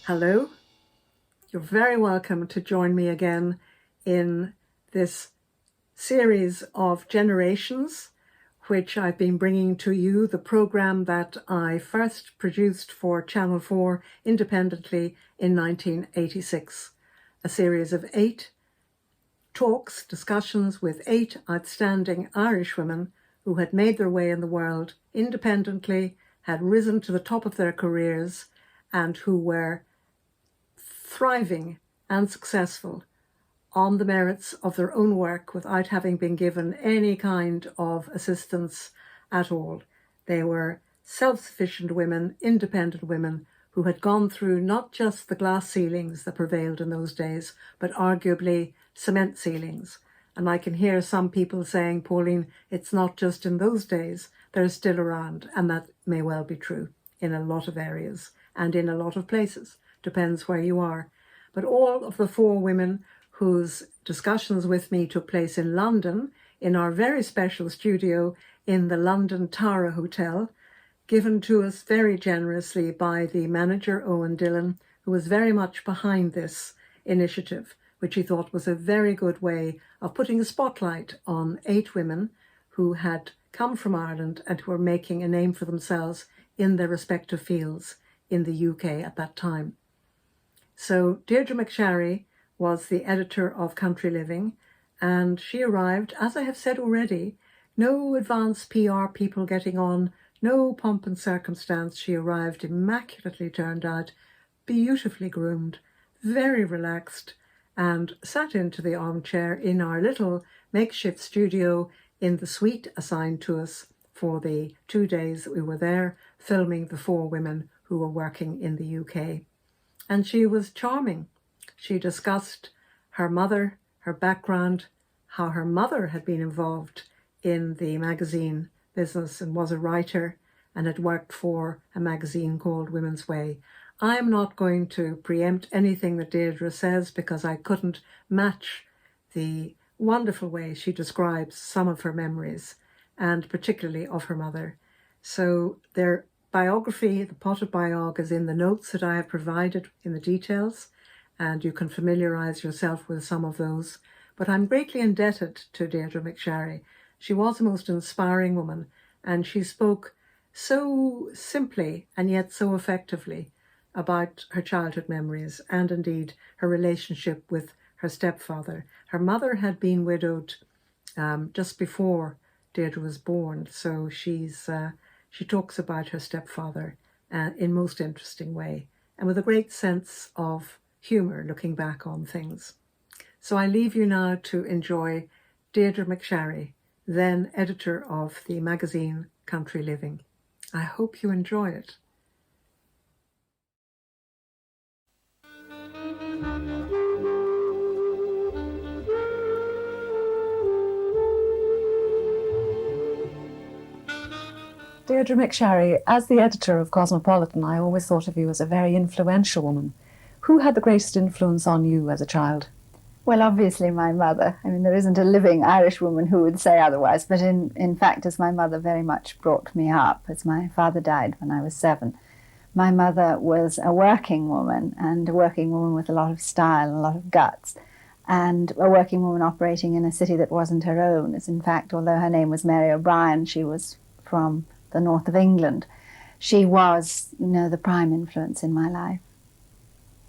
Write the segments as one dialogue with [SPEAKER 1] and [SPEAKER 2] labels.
[SPEAKER 1] Hello, you're very welcome to join me again in this series of Generations, which I've been bringing to you, the programme that I first produced for Channel 4 independently in 1986. A series of 8 talks, discussions with 8 outstanding Irish women who had made their way in the world independently, had risen to the top of their careers, and who were thriving and successful on the merits of their own work without having been given any kind of assistance at all. They were self-sufficient women, independent women who had gone through not just the glass ceilings that prevailed in those days, but arguably cement ceilings. And I can hear some people saying, Pauline, it's not just in those days, they're still around. And that may well be true in a lot of areas and in a lot of places. Depends where you are. But all of the 4 women whose discussions with me took place in London, in our very special studio in the London Tara Hotel, given to us very generously by the manager, Owen Dillon, who was very much behind this initiative, which he thought was a very good way of putting a spotlight on 8 women who had come from Ireland and who were making a name for themselves in their respective fields in the UK at that time. So Deirdre McSharry was the editor of Country Living, and she arrived, as I have said already, no advanced PR people getting on, no pomp and circumstance. She arrived immaculately turned out, beautifully groomed, very relaxed, and sat into the armchair in our little makeshift studio in the suite assigned to us for the 2 days that we were there, filming the 4 women who were working in the UK. And she was charming. She discussed her mother, her background, how her mother had been involved in the magazine business and was a writer and had worked for a magazine called Women's Way. I am not going to preempt anything that Deirdre says because I couldn't match the wonderful way she describes some of her memories, and particularly of her mother. So their biography, the potted biog, is in the notes that I have provided in the details, and you can familiarise yourself with some of those. But I'm greatly indebted to Deirdre McSharry. She was a most inspiring woman, and she spoke so simply and yet so effectively about her childhood memories and indeed her relationship with her stepfather. Her mother had been widowed just before Deirdre was born, so she talks about her stepfather in most interesting way and with a great sense of humour looking back on things. So I leave you now to enjoy Deirdre McSharry, then editor of the magazine Country Living. I hope you enjoy it.
[SPEAKER 2] Deirdre McSharry, as the editor of Cosmopolitan, I always thought of you as a very influential woman. Who had the greatest influence on you as a child?
[SPEAKER 3] Well, obviously my mother. I mean, there isn't a living Irish woman who would say otherwise, but in fact, as my mother very much brought me up, as my father died when I was 7, my mother was a working woman, and a working woman with a lot of style and a lot of guts, and a working woman operating in a city that wasn't her own. As in fact, although her name was Mary O'Brien, she was from the north of England. She was, the prime influence in my life.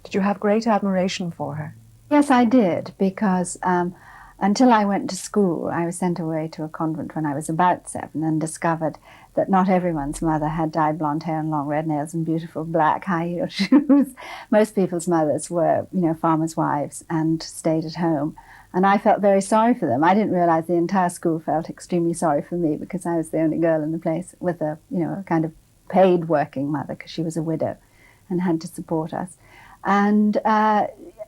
[SPEAKER 2] Did you have great admiration for her?
[SPEAKER 3] Yes, I did, because until I went to school, I was sent away to a convent when I was about 7 and discovered that not everyone's mother had dyed blonde hair and long red nails and beautiful black high-heeled shoes. Most people's mothers were, farmers' wives and stayed at home. And I felt very sorry for them. I didn't realize the entire school felt extremely sorry for me because I was the only girl in the place with a kind of paid working mother, because she was a widow and had to support us. And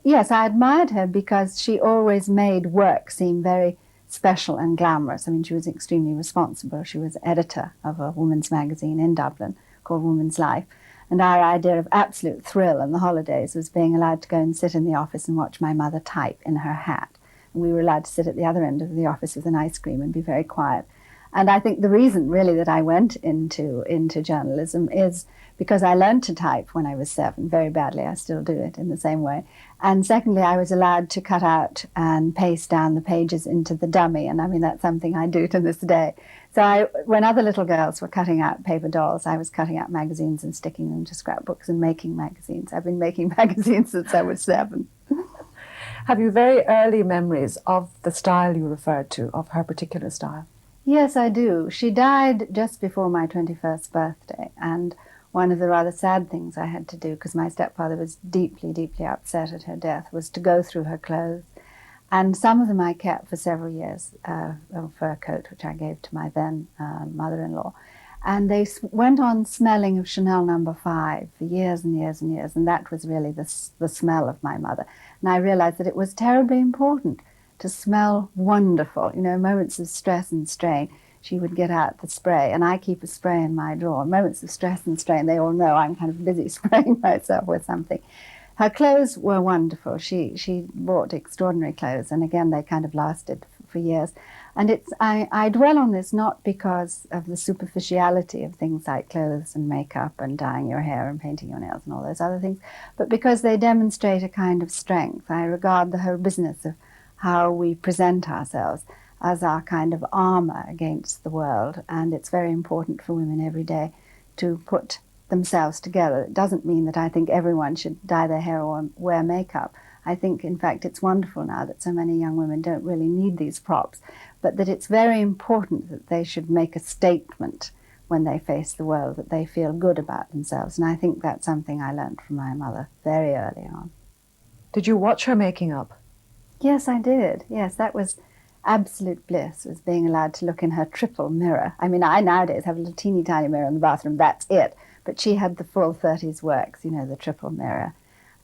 [SPEAKER 3] yes, I admired her because she always made work seem very special and glamorous. I mean, she was extremely responsible. She was editor of a women's magazine in Dublin called Woman's Life. And our idea of absolute thrill in the holidays was being allowed to go and sit in the office and watch my mother type in her hat. And we were allowed to sit at the other end of the office with an ice cream and be very quiet. And I think the reason really that I went into journalism is because I learned to type when I was 7, very badly. I still do it in the same way. And secondly, I was allowed to cut out and paste down the pages into the dummy. And I mean, that's something I do to this day. So when other little girls were cutting out paper dolls, I was cutting out magazines and sticking them to scrapbooks and making magazines. I've been making magazines since I was 7.
[SPEAKER 2] Have you very early memories of the style you referred to, of her particular style?
[SPEAKER 3] Yes, I do. She died just before my 21st birthday, and one of the rather sad things I had to do, because my stepfather was deeply, deeply upset at her death, was to go through her clothes. And some of them I kept for several years, a fur coat, which I gave to my then mother-in-law. And they went on smelling of Chanel No. 5 for years and years and years, and that was really the smell of my mother. And I realized that it was terribly important to smell wonderful. You know, moments of stress and strain, she would get out the spray, and I keep a spray in my drawer. Moments of stress and strain, they all know I'm kind of busy spraying myself with something. Her clothes were wonderful. She bought extraordinary clothes, and again, they kind of lasted for years. And I dwell on this not because of the superficiality of things like clothes and makeup and dyeing your hair and painting your nails and all those other things, but because they demonstrate a kind of strength. I regard the whole business of how we present ourselves as our kind of armor against the world, and it's very important for women every day to put themselves together. It doesn't mean that I think everyone should dye their hair or wear makeup. I think, in fact, it's wonderful now that so many young women don't really need these props, but that it's very important that they should make a statement when they face the world, that they feel good about themselves. And I think that's something I learned from my mother very early on.
[SPEAKER 2] Did you watch her making up?
[SPEAKER 3] Yes, I did. Yes, that was absolute bliss, was being allowed to look in her triple mirror. I mean, I nowadays have a little teeny tiny mirror in the bathroom, that's it. But she had the full 30s works, you know, the triple mirror.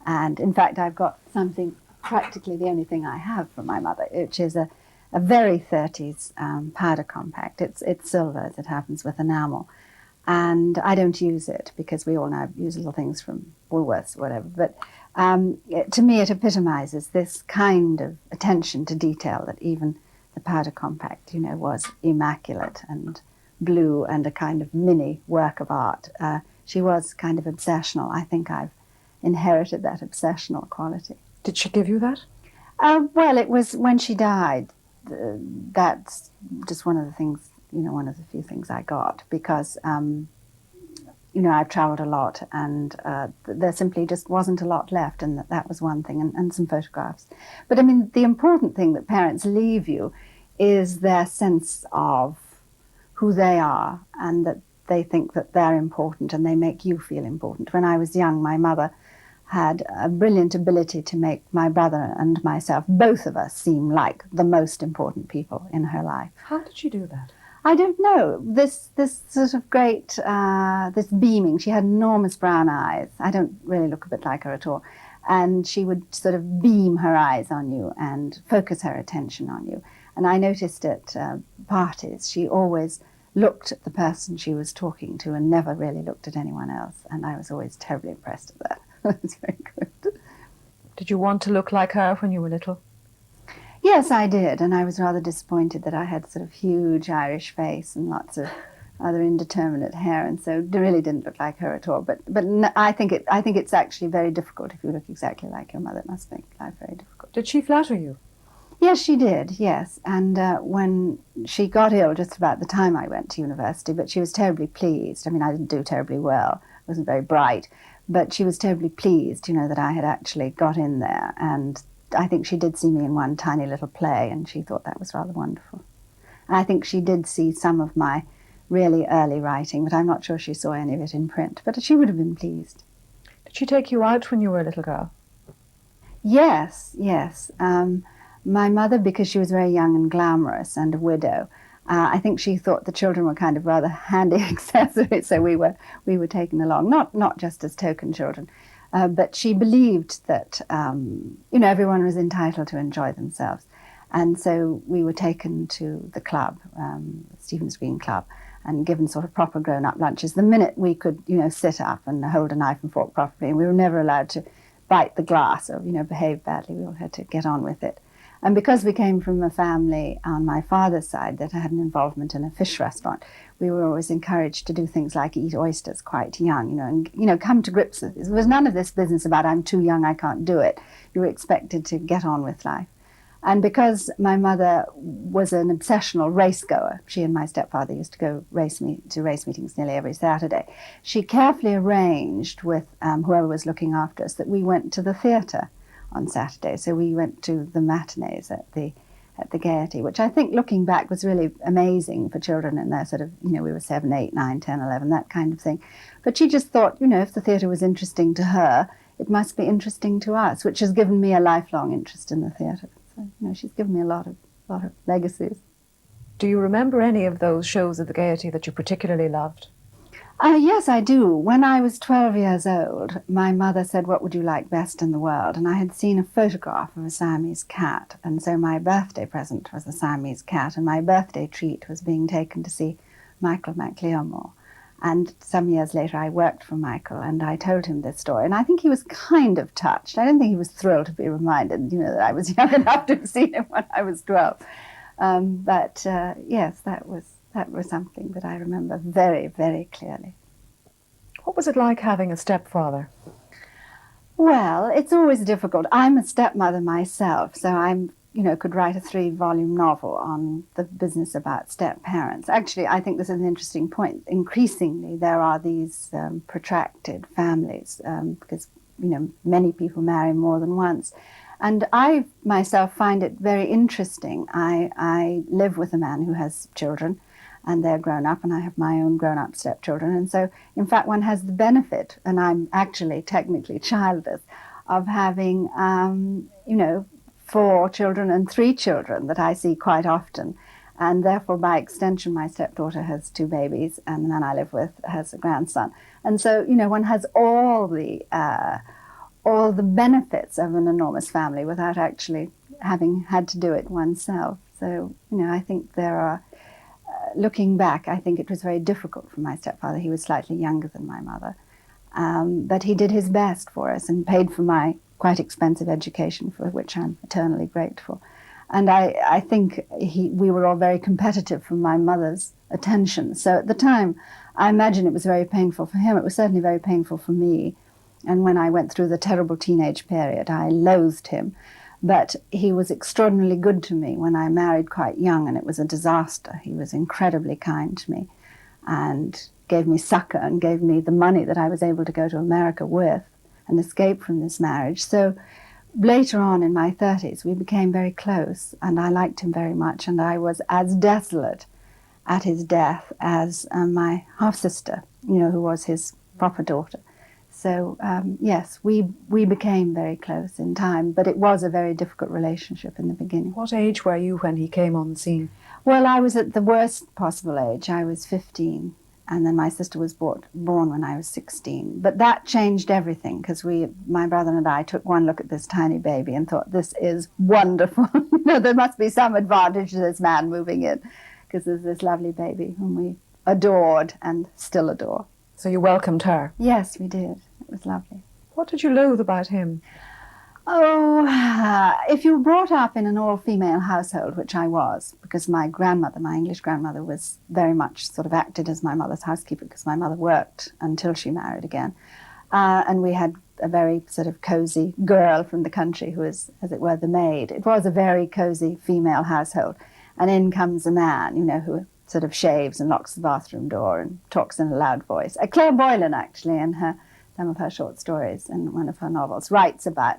[SPEAKER 3] And in fact, I've got something, practically the only thing I have from my mother, which is a very 30s powder compact. It's silver, as it happens, with enamel. And I don't use it because we all now use little things from Woolworths or whatever. But to me, it epitomizes this kind of attention to detail that even the powder compact, you know, was immaculate and blue and a kind of mini work of art. She was kind of obsessional. I think I've inherited that obsessional quality.
[SPEAKER 2] Did she give you that?
[SPEAKER 3] Well, it was when she died. That's just one of the things, you know, one of the few things I got, because, you know, I've traveled a lot, and there simply just wasn't a lot left, and that was one thing, and some photographs. But I mean, the important thing that parents leave you is their sense of who they are, and that they think that they're important, and they make you feel important. When I was young, my mother had a brilliant ability to make my brother and myself, both of us, seem like the most important people in her life.
[SPEAKER 2] How did she do that?
[SPEAKER 3] I don't know. This sort of great, this beaming. She had enormous brown eyes. I don't really look a bit like her at all. And she would sort of beam her eyes on you and focus her attention on you. And I noticed at parties, she always looked at the person she was talking to and never really looked at anyone else. And I was always terribly impressed at that. It was very good.
[SPEAKER 2] Did you want to look like her when you were little?
[SPEAKER 3] Yes, I did, and I was rather disappointed that I had sort of huge Irish face and lots of other indeterminate hair, and so it really didn't look like her at all. But I think it's actually very difficult if you look exactly like your mother. It must make life very difficult.
[SPEAKER 2] Did she flatter you?
[SPEAKER 3] Yes, she did, yes. And when she got ill just about the time I went to university, but she was terribly pleased. I mean, I didn't do terribly well. I wasn't very bright. But she was terribly pleased, you know, that I had actually got in there. And I think she did see me in one tiny little play, and she thought that was rather wonderful. And I think she did see some of my really early writing, but I'm not sure she saw any of it in print. But she would have been pleased.
[SPEAKER 2] Did she take you out when you were a little girl?
[SPEAKER 3] Yes, yes. My mother, because she was very young and glamorous and a widow, I think she thought the children were kind of rather handy accessories, so we were taken along, not just as token children, but she believed that you know, everyone was entitled to enjoy themselves, and so we were taken to the club, Stephen's Green Club, and given sort of proper grown-up lunches. The minute we could, you know, sit up and hold a knife and fork properly, and we were never allowed to bite the glass or, you know, behave badly. We all had to get on with it. And because we came from a family on my father's side that had an involvement in a fish restaurant, we were always encouraged to do things like eat oysters quite young, and come to grips with it. There was none of this business about I'm too young, I can't do it. You were expected to get on with life. And because my mother was an obsessional race goer, she and my stepfather used to go to race meetings nearly every Saturday, she carefully arranged with whoever was looking after us that we went to the theatre on Saturday. So we went to the matinees at the Gaiety, which I think, looking back, was really amazing for children in their sort of, we were 7, 8, 9, 10, 11, that kind of thing. But she just thought, if the theatre was interesting to her, it must be interesting to us, which has given me a lifelong interest in the theatre. So, she's given me a lot of legacies.
[SPEAKER 2] Do you remember any of those shows at the Gaiety that you particularly loved?
[SPEAKER 3] Yes, I do. When I was 12 years old, my mother said, "What would you like best in the world?" And I had seen a photograph of a Siamese cat, and so my birthday present was a Siamese cat, and my birthday treat was being taken to see Michael McLeomore. And some years later, I worked for Michael, and I told him this story, and I think he was kind of touched. I don't think he was thrilled to be reminded, that I was young enough to have seen him when I was 12. Yes, that was something that I remember very, very clearly.
[SPEAKER 2] What was it like having a stepfather?
[SPEAKER 3] Well, it's always difficult. I'm a stepmother myself, so I'm, could write a 3-volume novel on the business about step-parents. Actually, I think this is an interesting point. Increasingly, there are these protracted families because, many people marry more than once. And I myself find it very interesting. I live with a man who has children, and they're grown up, and I have my own grown-up stepchildren. And so, in fact, one has the benefit, and I'm actually technically childless, of having, 4 children and 3 children that I see quite often. And therefore, by extension, my stepdaughter has 2 babies, and the man I live with has a grandson. And so, one has all the benefits of an enormous family without actually having had to do it oneself. So, I think there are, looking back, I think it was very difficult for my stepfather. He was slightly younger than my mother. But he did his best for us and paid for my quite expensive education, for which I'm eternally grateful. And I think we were all very competitive for my mother's attention. So at the time, I imagine it was very painful for him. It was certainly very painful for me. And when I went through the terrible teenage period, I loathed him. But he was extraordinarily good to me when I married quite young, and it was a disaster. He was incredibly kind to me and gave me succor and gave me the money that I was able to go to America with and escape from this marriage. So later on in my 30s, we became very close, and I liked him very much, and I was as desolate at his death as my half-sister, who was his proper daughter. So, yes, we became very close in time, but it was a very difficult relationship in the beginning.
[SPEAKER 2] What age were you when he came on the scene?
[SPEAKER 3] Well, I was at the worst possible age. I was 15, and then my sister was born when I was 16. But that changed everything, because my brother and I took one look at this tiny baby and thought, this is wonderful. There must be some advantage to this man moving in, because there's this lovely baby whom we adored and still adore.
[SPEAKER 2] So you welcomed her?
[SPEAKER 3] Yes, we did. It was lovely.
[SPEAKER 2] What did you loathe about him?
[SPEAKER 3] Oh, if you were brought up in an all-female household, which I was, because my grandmother, my English grandmother, was very much sort of acted as my mother's housekeeper, because my mother worked until she married again. And we had a very sort of cozy girl from the country who was, as it were, the maid. It was a very cozy female household. And in comes a man, who sort of shaves and locks the bathroom door and talks in a loud voice. Claire Boylan, actually, in some of her short stories in one of her novels, writes about,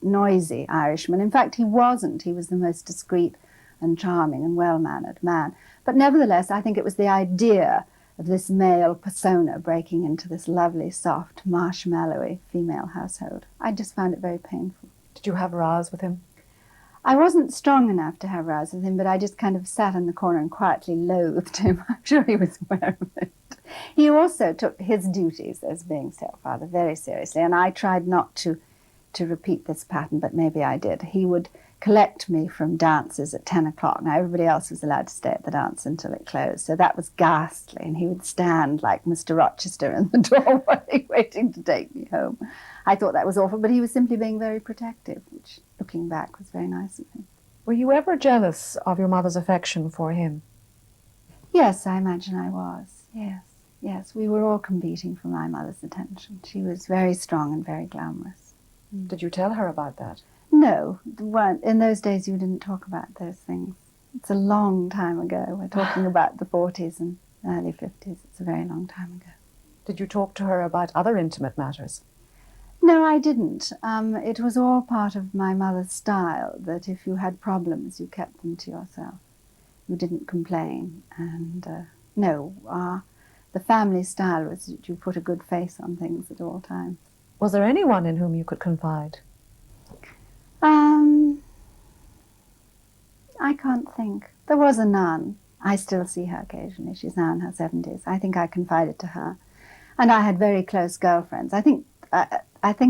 [SPEAKER 3] noisy Irishman. In fact, he wasn't. He was the most discreet and charming and well-mannered man. But nevertheless, I think it was the idea of this male persona breaking into this lovely, soft, marshmallowy female household. I just found it very painful.
[SPEAKER 2] Did you have rows with him?
[SPEAKER 3] I wasn't strong enough to have rows with him, but I just kind of sat in the corner and quietly loathed him. I'm sure he was aware of it. He also took his duties as being stepfather very seriously, and I tried not to repeat this pattern, but maybe I did. He would collect me from dances at 10 o'clock. Now, everybody else was allowed to stay at the dance until it closed, so that was ghastly, and he would stand like Mr. Rochester in the doorway waiting to take me home. I thought that was awful, but he was simply being very protective, which, looking back, was very nice of him.
[SPEAKER 2] Were you ever jealous of your mother's affection for him?
[SPEAKER 3] Yes, I imagine I was. Yes. We were all competing for my mother's attention. She was very strong and very glamorous.
[SPEAKER 2] Did you tell her about that?
[SPEAKER 3] No, in those days you didn't talk about those things. It's a long time ago. We're talking about the 40s and early 50s. It's a very long time ago.
[SPEAKER 2] Did you talk to her about other intimate matters?
[SPEAKER 3] No, I didn't. It was all part of my mother's style, that if you had problems, you kept them to yourself. You didn't complain. And the family style was that you put a good face on things at all times.
[SPEAKER 2] Was there anyone in whom you could confide?
[SPEAKER 3] I can't think. There was a nun. I still see her occasionally. She's now in her 70s. I think I confided to her. And I had very close girlfriends. I think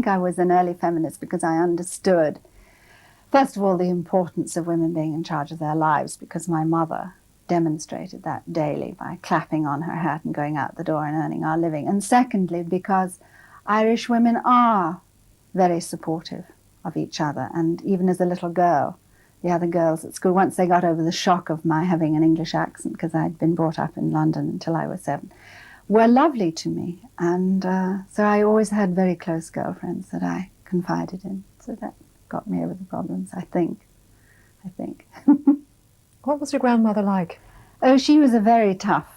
[SPEAKER 3] I was an early feminist because I understood, first of all, the importance of women being in charge of their lives, because my mother demonstrated that daily by clapping on her hat and going out the door and earning our living. And secondly, because Irish women are very supportive of each other. And even as a little girl, the other girls at school, once they got over the shock of my having an English accent, because I'd been brought up in London until I was 7, were lovely to me. And so I always had very close girlfriends that I confided in. So that got me over the problems, I think.
[SPEAKER 2] What was your grandmother like?
[SPEAKER 3] Oh, she was a very tough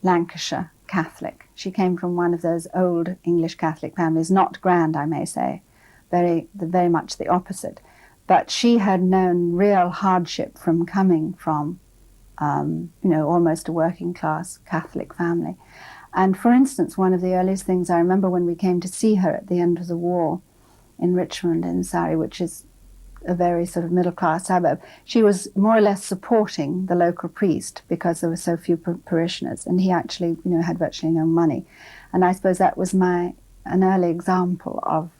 [SPEAKER 3] Lancashire Catholic. She came from one of those old English Catholic families, not grand, I may say, very much the opposite. But she had known real hardship from coming from, almost a working class Catholic family. And for instance, one of the earliest things I remember when we came to see her at the end of the war in Richmond in Surrey, which is a very sort of middle-class suburb, she was more or less supporting the local priest because there were so few parishioners, and he actually, had virtually no money. And I suppose that was an early example of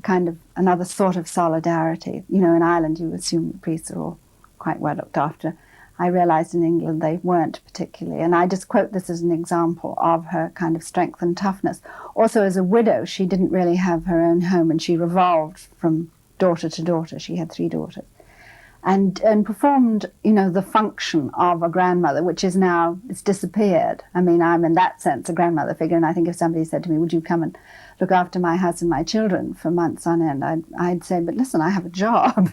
[SPEAKER 3] kind of another sort of solidarity. In Ireland you assume the priests are all quite well looked after. I realized in England they weren't particularly, and I just quote this as an example of her kind of strength and toughness. Also, as a widow, she didn't really have her own home, and she revolved from daughter to daughter. She had 3 daughters. And performed, the function of a grandmother, which is now, it's disappeared. I mean, I'm in that sense a grandmother figure, and I think if somebody said to me, would you come and look after my house and my children for months on end, I'd say, but listen, I have a job,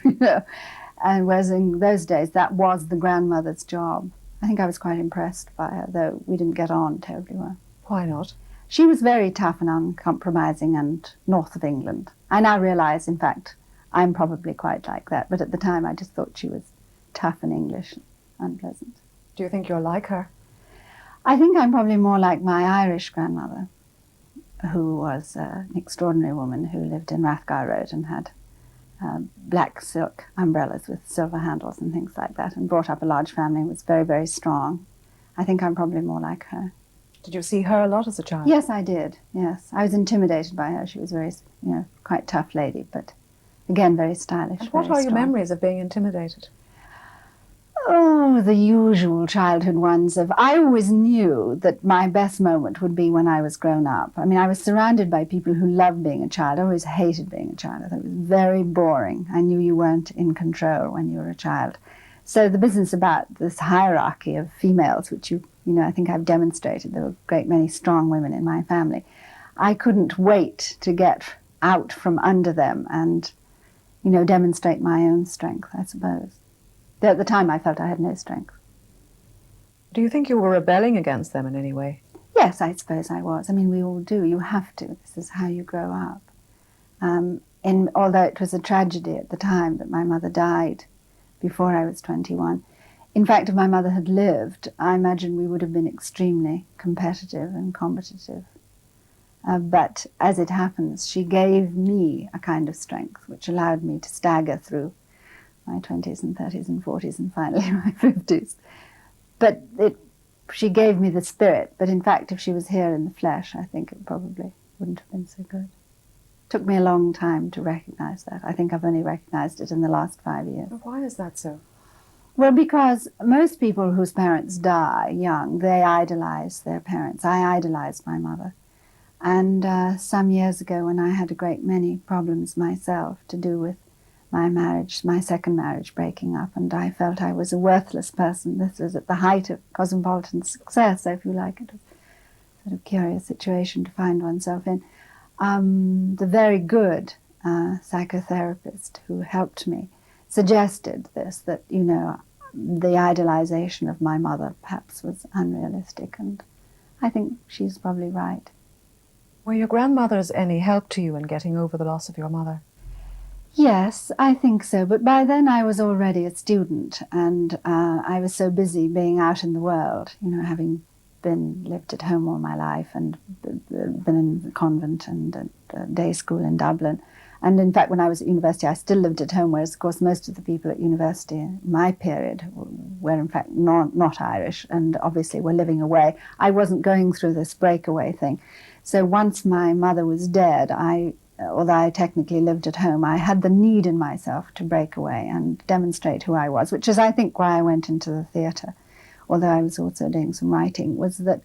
[SPEAKER 3] And whereas in those days, that was the grandmother's job. I think I was quite impressed by her, though we didn't get on terribly well.
[SPEAKER 2] Why not?
[SPEAKER 3] She was very tough and uncompromising and north of England. I now realise, in fact, I'm probably quite like that, but at the time I just thought she was tough and English and unpleasant.
[SPEAKER 2] Do you think you're like her?
[SPEAKER 3] I think I'm probably more like my Irish grandmother, who was an extraordinary woman who lived in Rathgar Road and had black silk umbrellas with silver handles and things like that, and brought up a large family, was very, very strong. I think I'm probably more like her.
[SPEAKER 2] Did you see her a lot as a child?
[SPEAKER 3] Yes, I did, yes. I was intimidated by her. She was very, quite tough lady, but again, very stylish.
[SPEAKER 2] And what are your memories of being intimidated?
[SPEAKER 3] Oh, the usual childhood ones of, I always knew that my best moment would be when I was grown up. I mean, I was surrounded by people who loved being a child. I always hated being a child. I thought it was very boring. I knew you weren't in control when you were a child. So the business about this hierarchy of females, which I think I've demonstrated, there were a great many strong women in my family. I couldn't wait to get out from under them and, demonstrate my own strength, I suppose. At the time, I felt I had no strength.
[SPEAKER 2] Do you think you were rebelling against them in any way?
[SPEAKER 3] Yes, I suppose I was. I mean, we all do. You have to. This is how you grow up. Although it was a tragedy at the time that my mother died before I was 21. In fact, if my mother had lived, I imagine we would have been extremely competitive and competitive. But as it happens, she gave me a kind of strength which allowed me to stagger through my 20s and 30s and 40s and finally my 50s. But she gave me the spirit. But in fact, if she was here in the flesh, I think it probably wouldn't have been so good. It took me a long time to recognize that. I think I've only recognized it in the last 5 years.
[SPEAKER 2] Why is that so?
[SPEAKER 3] Well, because most people whose parents die young, they idolize their parents. I idolized my mother. And some years ago, when I had a great many problems myself to do with my marriage, my second marriage, breaking up, and I felt I was a worthless person. This was at the height of Cosmopolitan's success, if you like. It was a sort of curious situation to find oneself in. The very good psychotherapist who helped me suggested this, that, you know, the idealization of my mother perhaps was unrealistic, and I think she's probably right.
[SPEAKER 2] Were your grandmothers any help to you in getting over the loss of your mother?
[SPEAKER 3] Yes, I think so, but by then I was already a student, and I was so busy being out in the world, you know, having lived at home all my life and been in the convent and at day school in Dublin. And in fact, when I was at university, I still lived at home, whereas, of course, most of the people at university in my period were, in fact, not Irish and obviously were living away. I wasn't going through this breakaway thing. So once my mother was dead, although I technically lived at home, I had the need in myself to break away and demonstrate who I was, which is, I think, why I went into the theatre, although I was also doing some writing, was that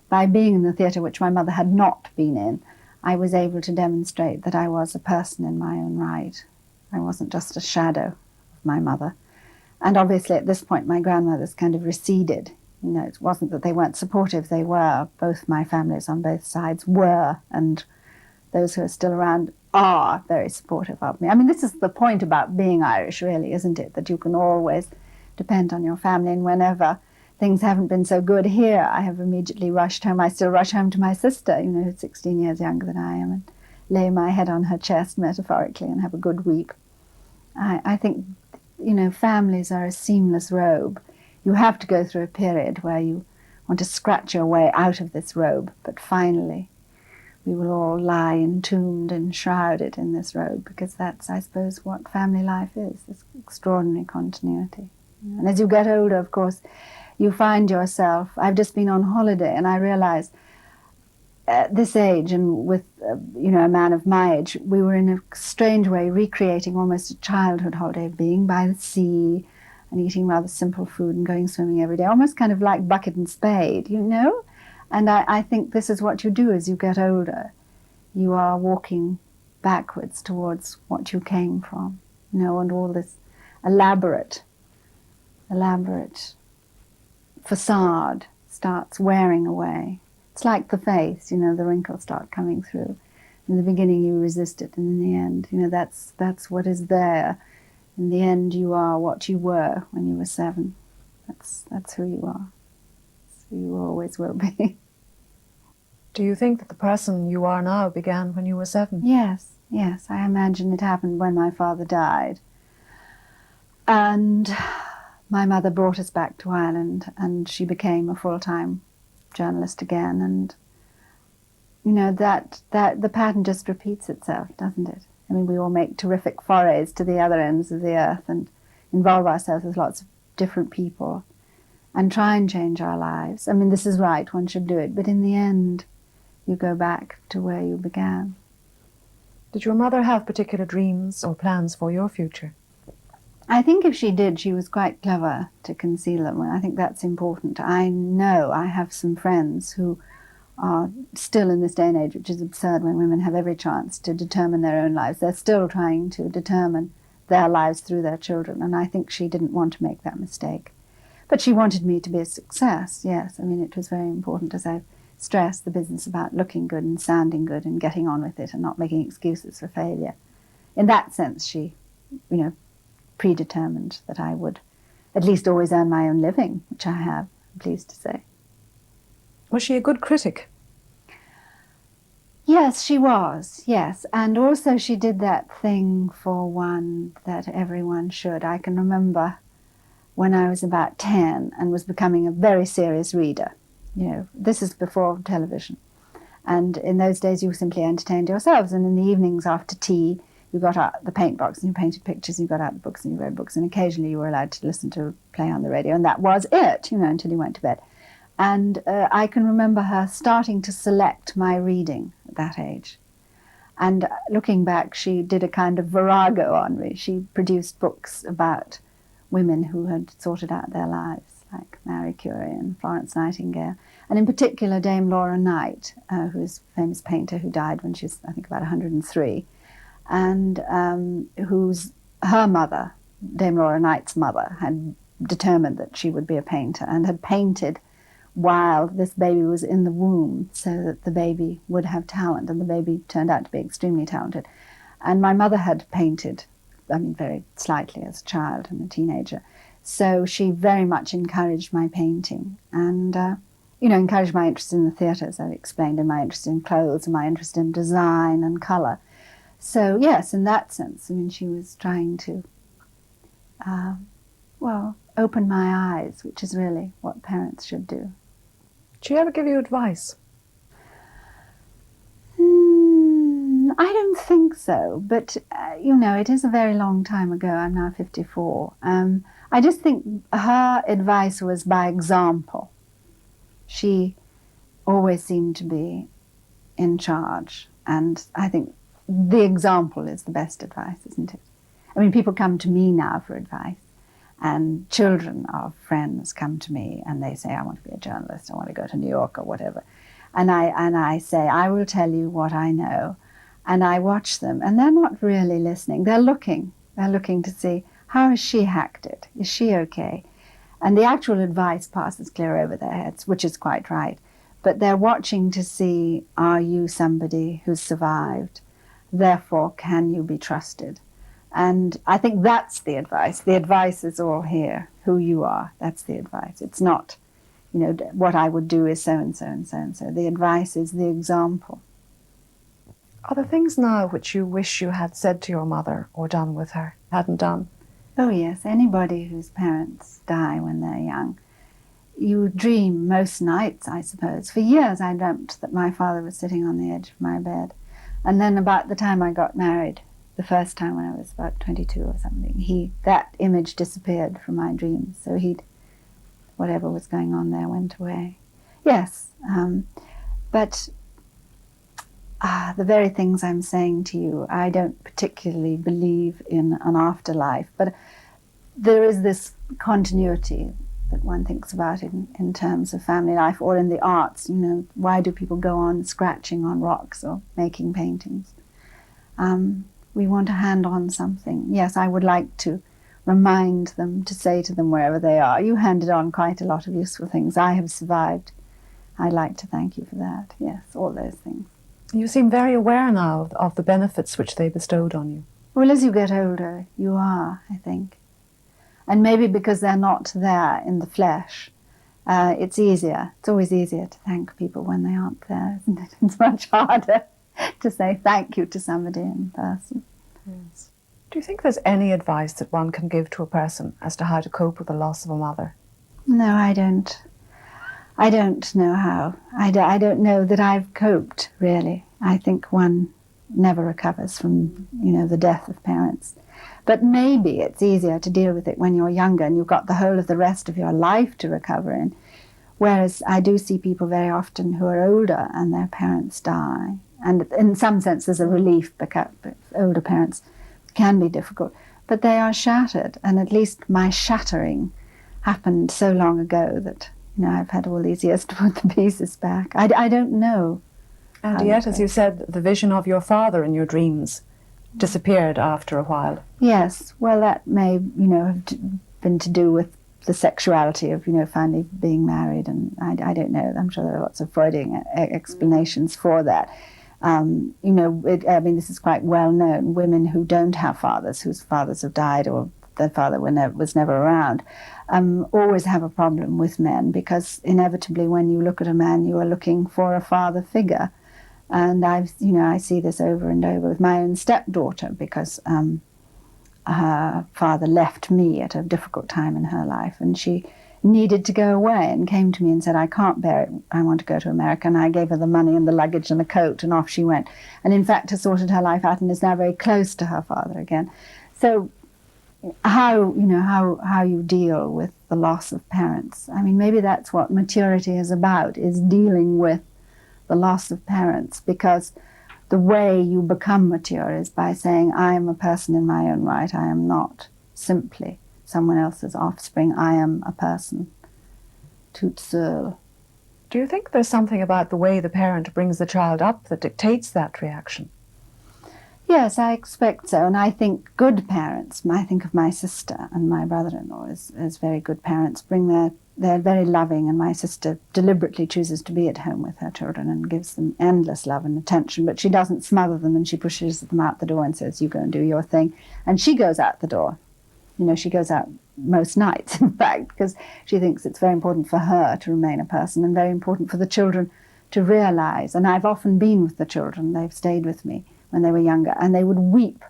[SPEAKER 3] by being in the theatre, which my mother had not been in, I was able to demonstrate that I was a person in my own right. I wasn't just a shadow of my mother. And obviously at this point my grandmothers kind of receded. You know, it wasn't that they weren't supportive, they were. Both my families on both sides were, and those who are still around are very supportive of me. I mean, this is the point about being Irish, really, isn't it? That you can always depend on your family, and whenever things haven't been so good here, I have immediately rushed home. I still rush home to my sister, you know, who's 16 years younger than I am, and lay my head on her chest, metaphorically, and have a good weep. I think, you know, families are a seamless robe. You have to go through a period where you want to scratch your way out of this robe, but finally we will all lie entombed and shrouded in this robe, because that's, I suppose, what family life is, this extraordinary continuity. And as you get older, of course, you find yourself, I've just been on holiday, and I realized at this age, and with you know, a man of my age, we were in a strange way recreating almost a childhood holiday, being by the sea and eating rather simple food and going swimming every day, almost kind of like bucket and spade, you know? And I think this is what you do as you get older. You are walking backwards towards what you came from, you know, and all this elaborate facade starts wearing away. It's like the face, you know, the wrinkles start coming through. In the beginning you resist it, and in the end, you know, that's what is there. In the end you are what you were when you were 7. That's who you are. That's who you always will be.
[SPEAKER 2] Do you think that the person you are now began when you were 7?
[SPEAKER 3] Yes, I imagine it happened when my father died. And my mother brought us back to Ireland, and she became a full-time journalist again. And, you know, that the pattern just repeats itself, doesn't it? I mean, we all make terrific forays to the other ends of the earth and involve ourselves with lots of different people and try and change our lives. I mean, this is right, one should do it, but in the end, you go back to where you began.
[SPEAKER 2] Did your mother have particular dreams or plans for your future?
[SPEAKER 3] I think if she did, she was quite clever to conceal them, and I think that's important. I know I have some friends who are still in this day and age, which is absurd when women have every chance to determine their own lives. They're still trying to determine their lives through their children, and I think she didn't want to make that mistake. But she wanted me to be a success, yes. I mean, it was very important, as I've stressed, the business about looking good and sounding good and getting on with it and not making excuses for failure. In that sense, she, you know, predetermined that I would at least always earn my own living, which I have, I'm pleased to say.
[SPEAKER 2] Was she a good critic?
[SPEAKER 3] Yes, she was, yes. And also she did that thing for one that everyone should. I can remember when I was about 10 and was becoming a very serious reader. You know, this is before television. And in those days you simply entertained yourselves, and in the evenings after tea you got out the paint box and you painted pictures, and you got out the books and you read books, and occasionally you were allowed to listen to play on the radio, and that was it, you know, until you went to bed. And I can remember her starting to select my reading at that age. And looking back, she did a kind of virago on me. She produced books about women who had sorted out their lives, like Marie Curie and Florence Nightingale, and in particular Dame Laura Knight, who's a famous painter who died when she was, I think, about 103, and whose her mother, Dame Laura Knight's mother, had determined that she would be a painter and had painted while this baby was in the womb so that the baby would have talent, and the baby turned out to be extremely talented. And my mother had painted, very slightly as a child and a teenager. So she very much encouraged my painting and, encouraged my interest in the theatre, as I've explained, and my interest in clothes and my interest in design and colour. So, yes, in that sense, she was trying to, open my eyes, which is really what parents should do.
[SPEAKER 2] Did she ever give you advice?
[SPEAKER 3] I don't think so, but, it is a very long time ago. I'm now 54. I just think her advice was by example. She always seemed to be in charge, and I think the example is the best advice, isn't it? People come to me now for advice, and children of friends come to me and they say, I want to be a journalist, I want to go to New York or whatever. And I say, I will tell you what I know. And I watch them, and they're not really listening. They're looking to see, how has she hacked it? Is she okay? And the actual advice passes clear over their heads, which is quite right. But they're watching to see, are you somebody who's survived? Therefore, can you be trusted? And I think that's the advice. The advice is all here, who you are. That's the advice. It's not, what I would do is so-and-so and so-and-so. The advice is the example.
[SPEAKER 2] Are there things now which you wish you had said to your mother or done with her, hadn't done?
[SPEAKER 3] Oh, yes. Anybody whose parents die when they're young, you dream most nights, I suppose. For years I dreamt that my father was sitting on the edge of my bed. And then about the time I got married, the first time when I was about 22 or something, that image disappeared from my dreams. So whatever was going on there went away. Yes, but the very things I'm saying to you, I don't particularly believe in an afterlife, but there is this continuity that one thinks about in terms of family life or in the arts. Why do people go on scratching on rocks or making paintings? We want to hand on something. Yes, I would like to remind them, to say to them wherever they are, you handed on quite a lot of useful things. I have survived. I'd like to thank you for that. Yes, all those things.
[SPEAKER 2] You seem very aware now of the benefits which they bestowed on you.
[SPEAKER 3] Well, as you get older, you are, I think. And maybe because they're not there in the flesh, it's easier. It's always easier to thank people when they aren't there, isn't it? It's much harder to say thank you to somebody in person.
[SPEAKER 2] Yes. Do you think there's any advice that one can give to a person as to how to cope with the loss of a mother?
[SPEAKER 3] No, I don't. I don't know how. I don't know that I've coped, really. I think one never recovers from, the death of parents. But maybe it's easier to deal with it when you're younger and you've got the whole of the rest of your life to recover in. Whereas I do see people very often who are older and their parents die. And in some sense there's a relief because older parents can be difficult. But they are shattered, and at least my shattering happened so long ago that I've had all these years to put the pieces back. I don't know.
[SPEAKER 2] And yet, as you said, the vision of your father in your dreams disappeared after a while.
[SPEAKER 3] Yes, well, that may, have been to do with the sexuality of, finally being married, and I don't know. I'm sure there are lots of Freudian explanations for that. This is quite well known. Women who don't have fathers, whose fathers have died or their father was never around, always have a problem with men, because inevitably when you look at a man, you are looking for a father figure. And I see this over and over with my own stepdaughter, because her father left me at a difficult time in her life, and she needed to go away and came to me and said, I can't bear it, I want to go to America. And I gave her the money and the luggage and the coat, and off she went. And in fact has sorted her life out and is now very close to her father again. So how you deal with the loss of parents, maybe that's what maturity is about, is dealing with the loss of parents, because the way you become mature is by saying, I am a person in my own right, I am not simply someone else's offspring, I am a person, toute seule.
[SPEAKER 2] Do you think there's something about the way the parent brings the child up that dictates that reaction?
[SPEAKER 3] Yes, I expect so. And I think good parents, I think of my sister and my brother-in-law as very good parents, they're very loving, and my sister deliberately chooses to be at home with her children and gives them endless love and attention, but she doesn't smother them, and she pushes them out the door and says, you go and do your thing. And she goes out the door. You know, she goes out most nights, in fact, because she thinks it's very important for her to remain a person and very important for the children to realize. And I've often been with the children, they've stayed with me when they were younger, and they would weep,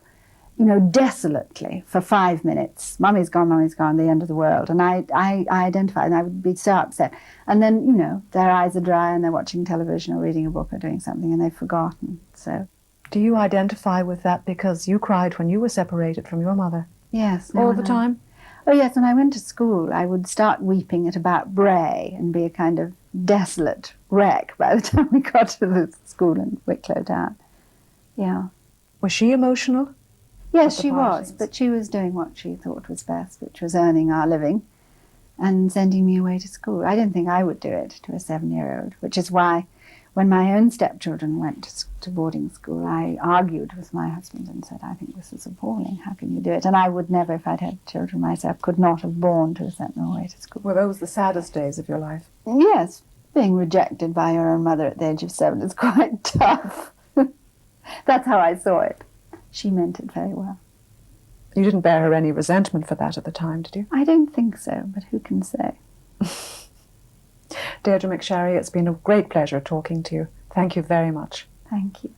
[SPEAKER 3] you know, desolately for 5 minutes. Mummy's gone, the end of the world. And I identified, and I would be so upset. And then, you know, their eyes are dry and they're watching television or reading a book or doing something, and they've forgotten. So,
[SPEAKER 2] do you identify with that because you cried when you were separated from your mother?
[SPEAKER 3] Yes.
[SPEAKER 2] All the time?
[SPEAKER 3] Oh, yes. When I went to school, I would start weeping at about Bray and be a kind of desolate wreck by the time we got to the school in Wicklow Town. Yeah.
[SPEAKER 2] Was she emotional?
[SPEAKER 3] Yes, she was, but she was doing what she thought was best, which was earning our living and sending me away to school. I didn't think I would do it to a 7-year-old, which is why when my own stepchildren went to boarding school, I argued with my husband and said, I think this is appalling. How can you do it? And I would never, if I'd had children myself, could not have borne to have sent them away to school.
[SPEAKER 2] Were those the saddest days of your life?
[SPEAKER 3] Yes. Being rejected by your own mother at the age of 7 is quite tough. That's how I saw it. She meant it very well.
[SPEAKER 2] You didn't bear her any resentment for that at the time, did you?
[SPEAKER 3] I don't think so, but who can say?
[SPEAKER 2] Deirdre McSharry, it's been a great pleasure talking to you. Thank you very much.
[SPEAKER 3] Thank you.